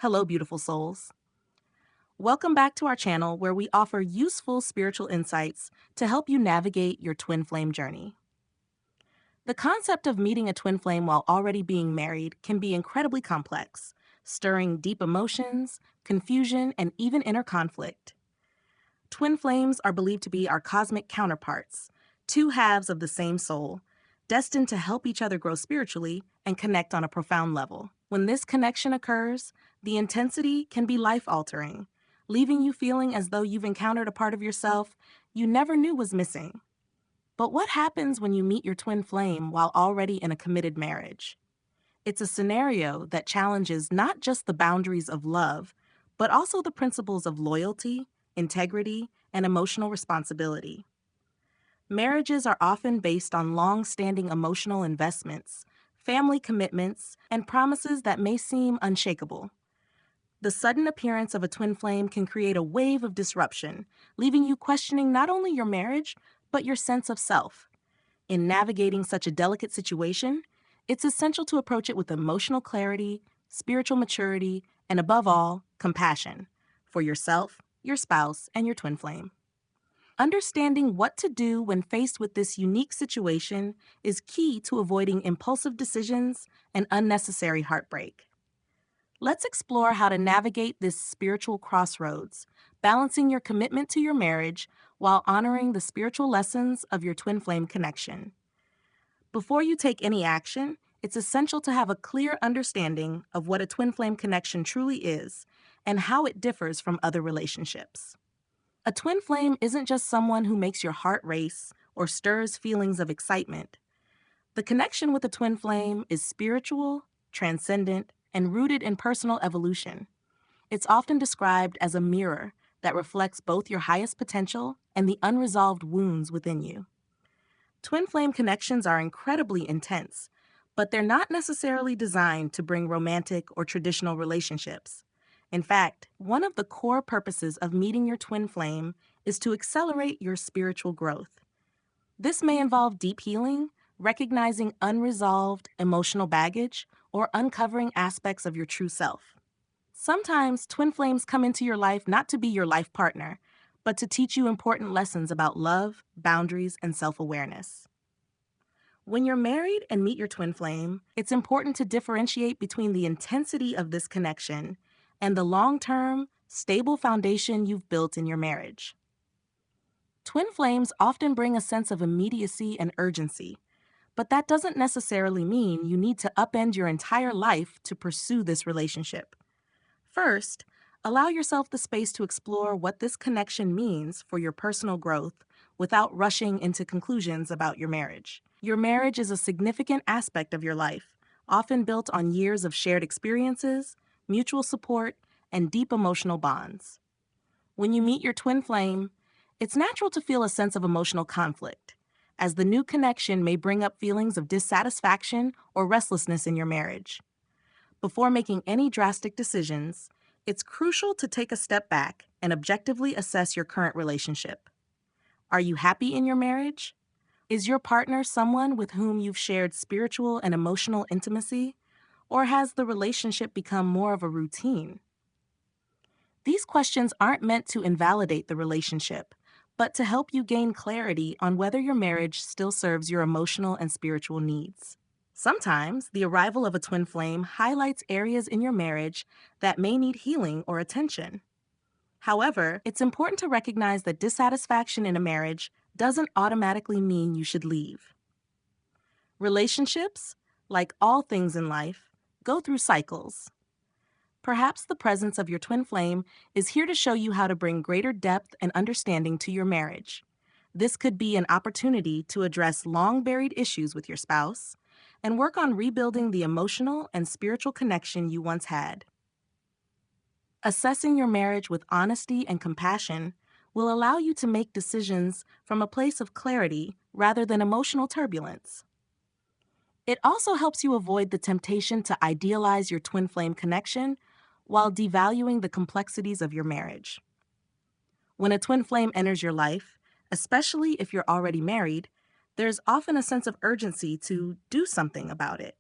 Hello, beautiful souls. Welcome back to our channel where we offer useful spiritual insights to help you navigate your twin flame journey. The concept of meeting a twin flame while already being married can be incredibly complex, stirring deep emotions, confusion, and even inner conflict. Twin flames are believed to be our cosmic counterparts, two halves of the same soul, destined to help each other grow spiritually and connect on a profound level. When this connection occurs, the intensity can be life-altering, leaving you feeling as though you've encountered a part of yourself you never knew was missing. But what happens when you meet your twin flame while already in a committed marriage? It's a scenario that challenges not just the boundaries of love, but also the principles of loyalty, integrity, and emotional responsibility. Marriages are often based on long-standing emotional investments, family commitments, and promises that may seem unshakable. The sudden appearance of a twin flame can create a wave of disruption, leaving you questioning not only your marriage, but your sense of self. In navigating such a delicate situation, it's essential to approach it with emotional clarity, spiritual maturity, and above all, compassion for yourself, your spouse, and your twin flame. Understanding what to do when faced with this unique situation is key to avoiding impulsive decisions and unnecessary heartbreak. Let's explore how to navigate this spiritual crossroads, balancing your commitment to your marriage while honoring the spiritual lessons of your twin flame connection. Before you take any action, it's essential to have a clear understanding of what a twin flame connection truly is and how it differs from other relationships. A twin flame isn't just someone who makes your heart race or stirs feelings of excitement. The connection with a twin flame is spiritual, transcendent, and rooted in personal evolution. It's often described as a mirror that reflects both your highest potential and the unresolved wounds within you. Twin flame connections are incredibly intense, but they're not necessarily designed to bring romantic or traditional relationships. In fact, one of the core purposes of meeting your twin flame is to accelerate your spiritual growth. This may involve deep healing, recognizing unresolved emotional baggage, or uncovering aspects of your true self. Sometimes twin flames come into your life not to be your life partner, but to teach you important lessons about love, boundaries, and self-awareness. When you're married and meet your twin flame, it's important to differentiate between the intensity of this connection and the long-term, stable foundation you've built in your marriage. Twin flames often bring a sense of immediacy and urgency, but that doesn't necessarily mean you need to upend your entire life to pursue this relationship. First, allow yourself the space to explore what this connection means for your personal growth without rushing into conclusions about your marriage. Your marriage is a significant aspect of your life, often built on years of shared experiences, mutual support, and deep emotional bonds. When you meet your twin flame, it's natural to feel a sense of emotional conflict, as the new connection may bring up feelings of dissatisfaction or restlessness in your marriage. Before making any drastic decisions, it's crucial to take a step back and objectively assess your current relationship. Are you happy in your marriage? Is your partner someone with whom you've shared spiritual and emotional intimacy, or has the relationship become more of a routine? These questions aren't meant to invalidate the relationship, but to help you gain clarity on whether your marriage still serves your emotional and spiritual needs. Sometimes, the arrival of a twin flame highlights areas in your marriage that may need healing or attention. However, it's important to recognize that dissatisfaction in a marriage doesn't automatically mean you should leave. Relationships, like all things in life, go through cycles. Perhaps the presence of your twin flame is here to show you how to bring greater depth and understanding to your marriage. This could be an opportunity to address long-buried issues with your spouse and work on rebuilding the emotional and spiritual connection you once had. Assessing your marriage with honesty and compassion will allow you to make decisions from a place of clarity rather than emotional turbulence. It also helps you avoid the temptation to idealize your twin flame connection while devaluing the complexities of your marriage. When a twin flame enters your life, especially if you're already married, there's often a sense of urgency to do something about it.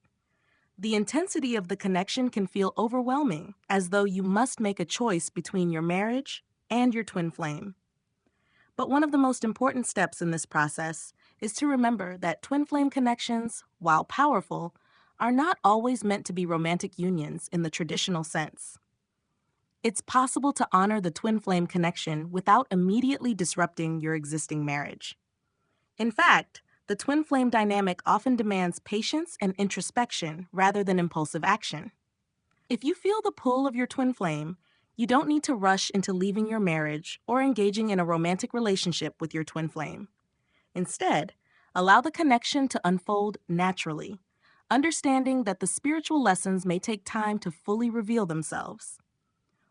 The intensity of the connection can feel overwhelming, as though you must make a choice between your marriage and your twin flame. But one of the most important steps in this process is to remember that twin flame connections, while powerful, are not always meant to be romantic unions in the traditional sense. It's possible to honor the twin flame connection without immediately disrupting your existing marriage. In fact, the twin flame dynamic often demands patience and introspection rather than impulsive action. If you feel the pull of your twin flame, you don't need to rush into leaving your marriage or engaging in a romantic relationship with your twin flame. Instead, allow the connection to unfold naturally, understanding that the spiritual lessons may take time to fully reveal themselves.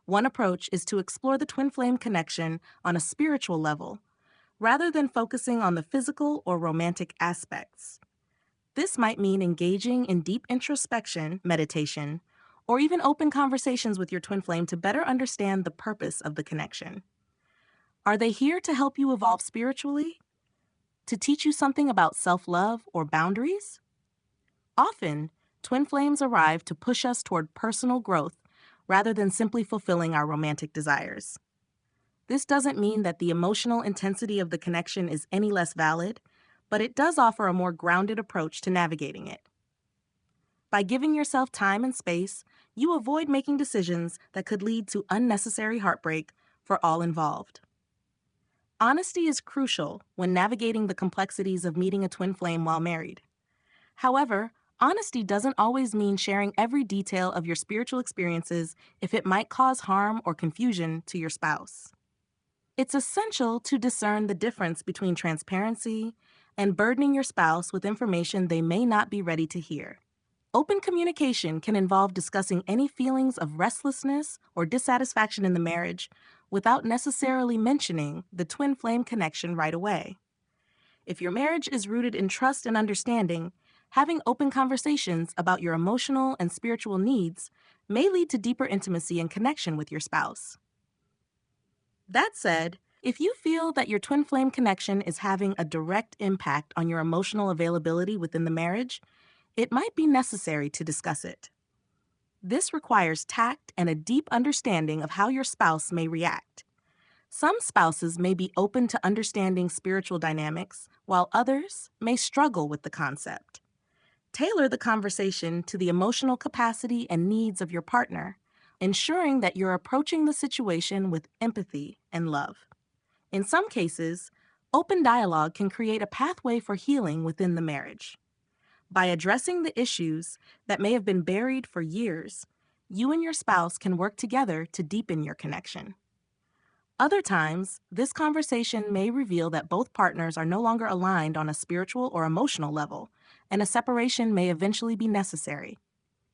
One approach is to explore the twin flame connection on a spiritual level, rather than focusing on the physical or romantic aspects. This might mean engaging in deep introspection, meditation, or even open conversations with your twin flame to better understand the purpose of the connection. Are they here to help you evolve spiritually? To teach you something about self-love or boundaries? Often, twin flames arrive to push us toward personal growth rather than simply fulfilling our romantic desires. This doesn't mean that the emotional intensity of the connection is any less valid, but it does offer a more grounded approach to navigating it. By giving yourself time and space, you avoid making decisions that could lead to unnecessary heartbreak for all involved. Honesty is crucial when navigating the complexities of meeting a twin flame while married. However, honesty doesn't always mean sharing every detail of your spiritual experiences if it might cause harm or confusion to your spouse. It's essential to discern the difference between transparency and burdening your spouse with information they may not be ready to hear. Open communication can involve discussing any feelings of restlessness or dissatisfaction in the marriage without necessarily mentioning the twin flame connection right away. If your marriage is rooted in trust and understanding, having open conversations about your emotional and spiritual needs may lead to deeper intimacy and connection with your spouse. That said, if you feel that your twin flame connection is having a direct impact on your emotional availability within the marriage, it might be necessary to discuss it. This requires tact and a deep understanding of how your spouse may react. Some spouses may be open to understanding spiritual dynamics, while others may struggle with the concept. Tailor the conversation to the emotional capacity and needs of your partner, ensuring that you're approaching the situation with empathy and love. In some cases, open dialogue can create a pathway for healing within the marriage. By addressing the issues that may have been buried for years, you and your spouse can work together to deepen your connection. Other times, this conversation may reveal that both partners are no longer aligned on a spiritual or emotional level, and a separation may eventually be necessary.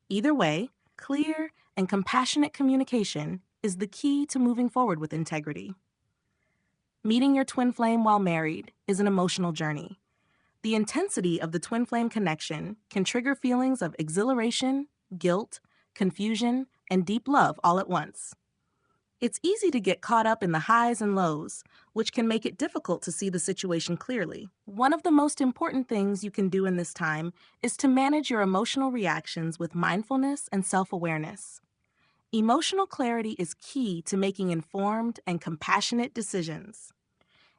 Either way, clear and compassionate communication is the key to moving forward with integrity. Meeting your twin flame while married is an emotional journey. The intensity of the twin flame connection can trigger feelings of exhilaration, guilt, confusion, and deep love all at once. It's easy to get caught up in the highs and lows, which can make it difficult to see the situation clearly. One of the most important things you can do in this time is to manage your emotional reactions with mindfulness and self-awareness. Emotional clarity is key to making informed and compassionate decisions.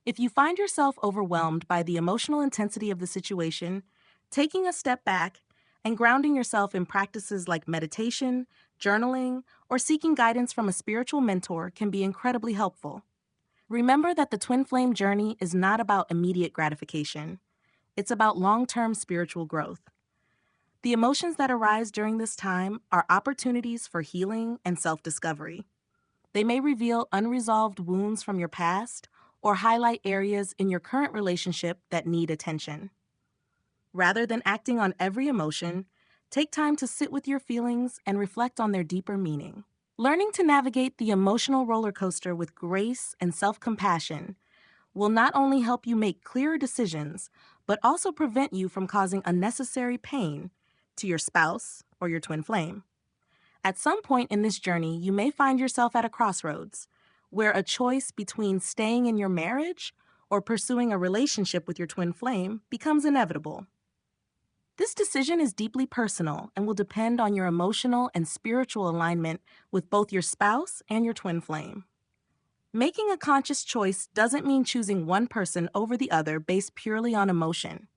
If you find yourself overwhelmed by the emotional intensity of the situation, taking a step back and grounding yourself in practices like meditation, journaling, or seeking guidance from a spiritual mentor can be incredibly helpful. Remember that the twin flame journey is not about immediate gratification. It's about long-term spiritual growth. The emotions that arise during this time are opportunities for healing and self-discovery. They may reveal unresolved wounds from your past or highlight areas in your current relationship that need attention. Rather than acting on every emotion, take time to sit with your feelings and reflect on their deeper meaning. Learning to navigate the emotional roller coaster with grace and self-compassion will not only help you make clearer decisions, but also prevent you from causing unnecessary pain to your spouse or your twin flame. At some point in this journey, you may find yourself at a crossroads, where a choice between staying in your marriage or pursuing a relationship with your twin flame becomes inevitable. This decision is deeply personal and will depend on your emotional and spiritual alignment with both your spouse and your twin flame. Making a conscious choice doesn't mean choosing one person over the other based purely on emotion.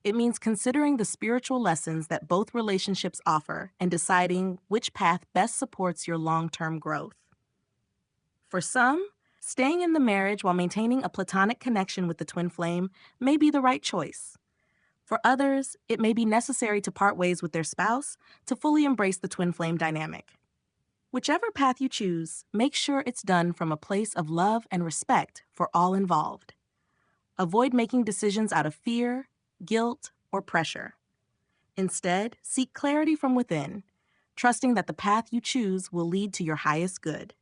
It means considering the spiritual lessons that both relationships offer and deciding which path best supports your long-term growth. For some, staying in the marriage while maintaining a platonic connection with the twin flame may be the right choice. For others, it may be necessary to part ways with their spouse to fully embrace the twin flame dynamic. Whichever path you choose, make sure it's done from a place of love and respect for all involved. Avoid making decisions out of fear, guilt, or pressure. Instead, seek clarity from within, trusting that the path you choose will lead to your highest good.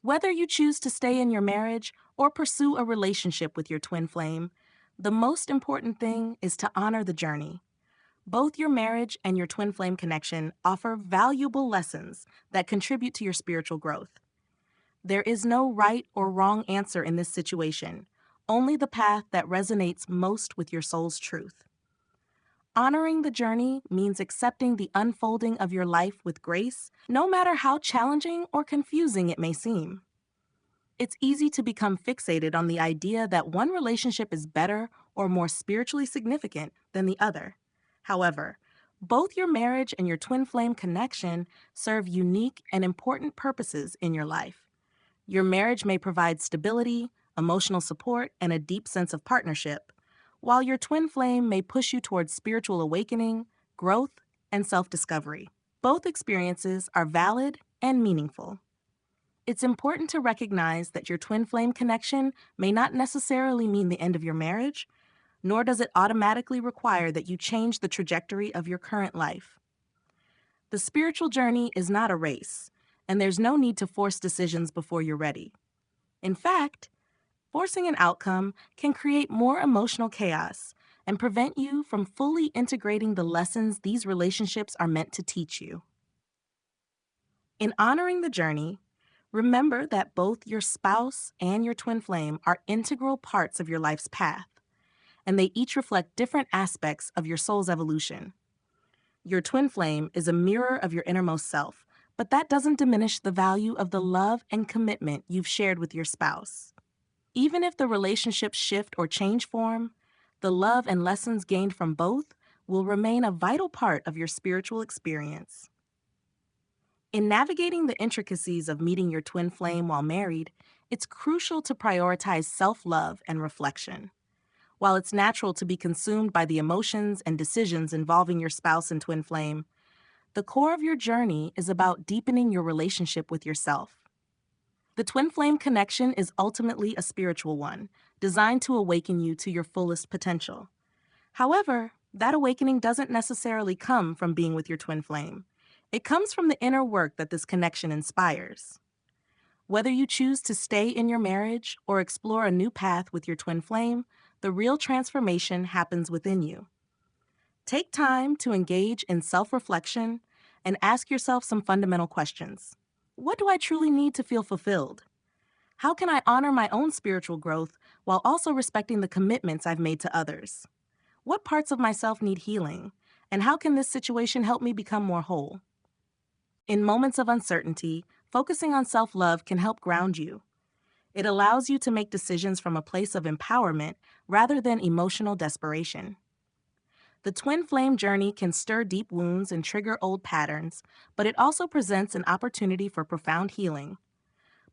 Whether you choose to stay in your marriage or pursue a relationship with your twin flame, the most important thing is to honor the journey. Both your marriage and your twin flame connection offer valuable lessons that contribute to your spiritual growth. There is no right or wrong answer in this situation, only the path that resonates most with your soul's truth. Honoring the journey means accepting the unfolding of your life with grace, no matter how challenging or confusing it may seem. It's easy to become fixated on the idea that one relationship is better or more spiritually significant than the other. However, both your marriage and your twin flame connection serve unique and important purposes in your life. Your marriage may provide stability, emotional support, and a deep sense of partnership, while your twin flame may push you towards spiritual awakening, growth, and self-discovery. Both experiences are valid and meaningful. It's important to recognize that your twin flame connection may not necessarily mean the end of your marriage, nor does it automatically require that you change the trajectory of your current life. The spiritual journey is not a race, and there's no need to force decisions before you're ready. In fact, forcing an outcome can create more emotional chaos and prevent you from fully integrating the lessons these relationships are meant to teach you. In honoring the journey, remember that both your spouse and your twin flame are integral parts of your life's path, and they each reflect different aspects of your soul's evolution. Your twin flame is a mirror of your innermost self, but that doesn't diminish the value of the love and commitment you've shared with your spouse. Even if the relationships shift or change form, the love and lessons gained from both will remain a vital part of your spiritual experience. In navigating the intricacies of meeting your twin flame while married, it's crucial to prioritize self-love and reflection. While it's natural to be consumed by the emotions and decisions involving your spouse and twin flame, the core of your journey is about deepening your relationship with yourself. The twin flame connection is ultimately a spiritual one, designed to awaken you to your fullest potential. However, that awakening doesn't necessarily come from being with your twin flame. It comes from the inner work that this connection inspires. Whether you choose to stay in your marriage or explore a new path with your twin flame, the real transformation happens within you. Take time to engage in self-reflection and ask yourself some fundamental questions. What do I truly need to feel fulfilled? How can I honor my own spiritual growth while also respecting the commitments I've made to others? What parts of myself need healing? And how can this situation help me become more whole? In moments of uncertainty, focusing on self-love can help ground you. It allows you to make decisions from a place of empowerment rather than emotional desperation. The twin flame journey can stir deep wounds and trigger old patterns, but it also presents an opportunity for profound healing.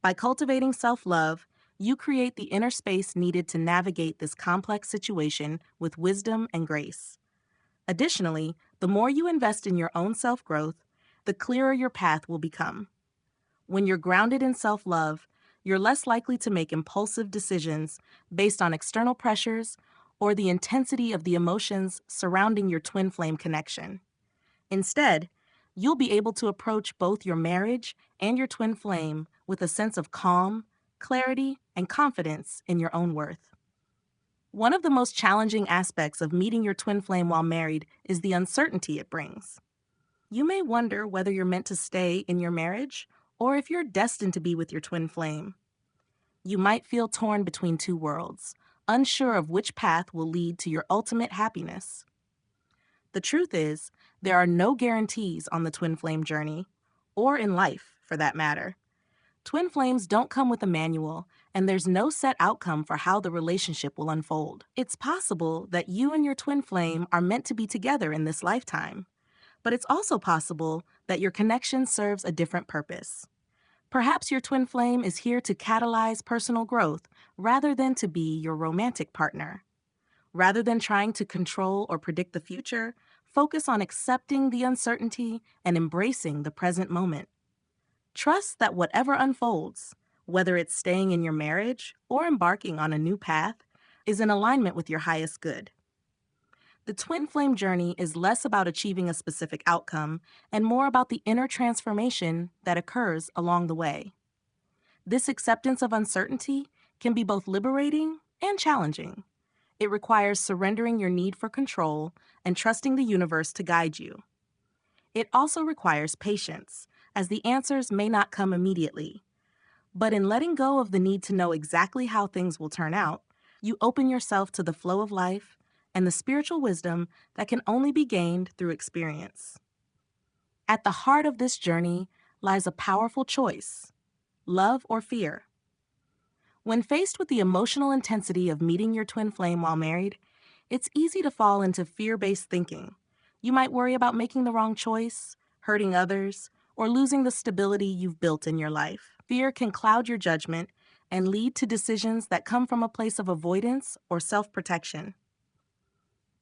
By cultivating self-love, you create the inner space needed to navigate this complex situation with wisdom and grace. Additionally, the more you invest in your own self-growth, the clearer your path will become. When you're grounded in self-love, you're less likely to make impulsive decisions based on external pressures or the intensity of the emotions surrounding your twin flame connection. Instead, you'll be able to approach both your marriage and your twin flame with a sense of calm, clarity, and confidence in your own worth. One of the most challenging aspects of meeting your twin flame while married is the uncertainty it brings. You may wonder whether you're meant to stay in your marriage or if you're destined to be with your twin flame. You might feel torn between two worlds, unsure of which path will lead to your ultimate happiness. The truth is, there are no guarantees on the twin flame journey, or in life, for that matter. Twin flames don't come with a manual, and there's no set outcome for how the relationship will unfold. It's possible that you and your twin flame are meant to be together in this lifetime, but it's also possible that your connection serves a different purpose. Perhaps your twin flame is here to catalyze personal growth rather than to be your romantic partner. Rather than trying to control or predict the future, focus on accepting the uncertainty and embracing the present moment. Trust that whatever unfolds, whether it's staying in your marriage or embarking on a new path, is in alignment with your highest good. The twin flame journey is less about achieving a specific outcome and more about the inner transformation that occurs along the way. This acceptance of uncertainty can be both liberating and challenging. It requires surrendering your need for control and trusting the universe to guide you. It also requires patience, as the answers may not come immediately. But in letting go of the need to know exactly how things will turn out, you open yourself to the flow of life and the spiritual wisdom that can only be gained through experience. At the heart of this journey lies a powerful choice: love or fear. When faced with the emotional intensity of meeting your twin flame while married, it's easy to fall into fear-based thinking. You might worry about making the wrong choice, hurting others, or losing the stability you've built in your life. Fear can cloud your judgment and lead to decisions that come from a place of avoidance or self-protection.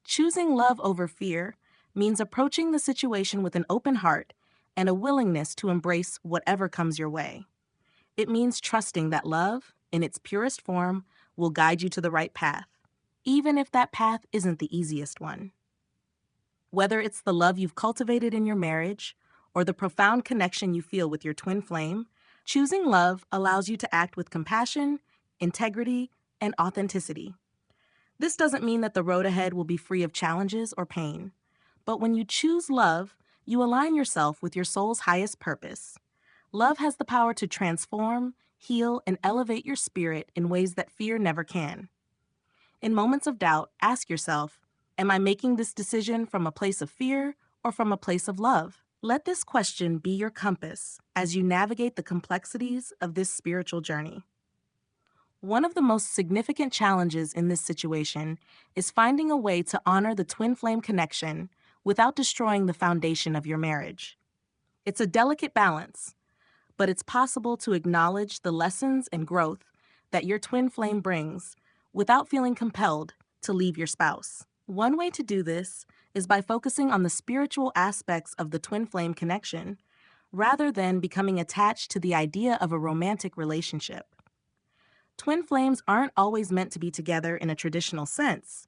Choosing love over fear means approaching the situation with an open heart and a willingness to embrace whatever comes your way. It means trusting that love, in its purest form, will guide you to the right path, even if that path isn't the easiest one. Whether it's the love you've cultivated in your marriage or the profound connection you feel with your twin flame, choosing love allows you to act with compassion, integrity, and authenticity. This doesn't mean that the road ahead will be free of challenges or pain, but when you choose love, you align yourself with your soul's highest purpose. Love has the power to transform, heal, and elevate your spirit in ways that fear never can. In moments of doubt, ask yourself, am I making this decision from a place of fear or from a place of love? Let this question be your compass as you navigate the complexities of this spiritual journey. One of the most significant challenges in this situation is finding a way to honor the twin flame connection without destroying the foundation of your marriage. It's a delicate balance, but it's possible to acknowledge the lessons and growth that your twin flame brings without feeling compelled to leave your spouse. One way to do this is by focusing on the spiritual aspects of the twin flame connection rather than becoming attached to the idea of a romantic relationship. Twin flames aren't always meant to be together in a traditional sense,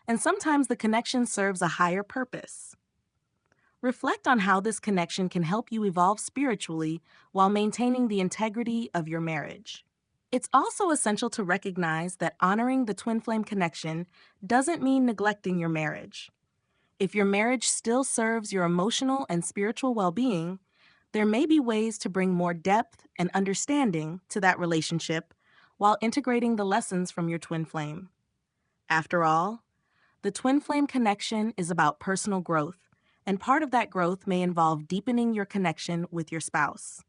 and sometimes the connection serves a higher purpose. Reflect on how this connection can help you evolve spiritually while maintaining the integrity of your marriage. It's also essential to recognize that honoring the twin flame connection doesn't mean neglecting your marriage. If your marriage still serves your emotional and spiritual well-being, there may be ways to bring more depth and understanding to that relationship while integrating the lessons from your twin flame. After all, the twin flame connection is about personal growth, and part of that growth may involve deepening your connection with your spouse.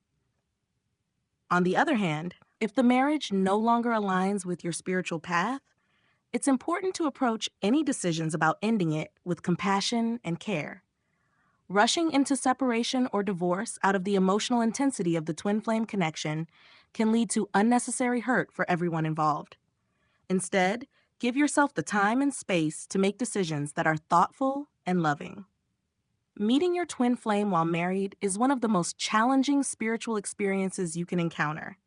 On the other hand, if the marriage no longer aligns with your spiritual path, it's important to approach any decisions about ending it with compassion and care. Rushing into separation or divorce out of the emotional intensity of the twin flame connection can lead to unnecessary hurt for everyone involved. Instead, give yourself the time and space to make decisions that are thoughtful and loving. Meeting your twin flame while married is one of the most challenging spiritual experiences you can encounter.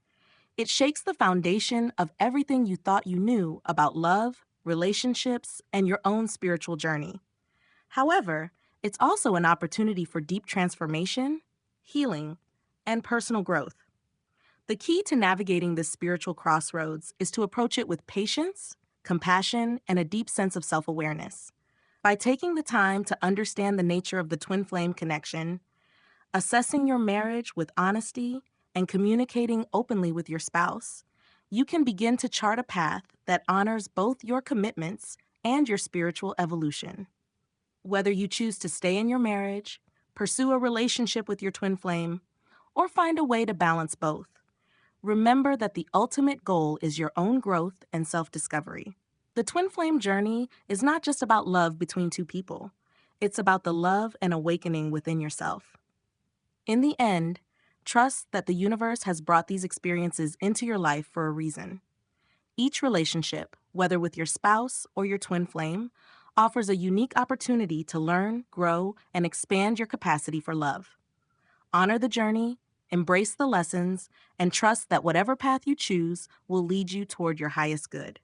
It shakes the foundation of everything you thought you knew about love, relationships, and your own spiritual journey. However, it's also an opportunity for deep transformation, healing, and personal growth. The key to navigating this spiritual crossroads is to approach it with patience, compassion, and a deep sense of self-awareness. By taking the time to understand the nature of the twin flame connection, assessing your marriage with honesty, and communicating openly with your spouse, you can begin to chart a path that honors both your commitments and your spiritual evolution. Whether you choose to stay in your marriage, pursue a relationship with your twin flame, or find a way to balance both, remember that the ultimate goal is your own growth and self discovery. The twin flame journey is not just about love between two people, it's about the love and awakening within yourself. In the end, trust that the universe has brought these experiences into your life for a reason. Each relationship, whether with your spouse or your twin flame, offers a unique opportunity to learn, grow, and expand your capacity for love. Honor the journey, embrace the lessons, and trust that whatever path you choose will lead you toward your highest good.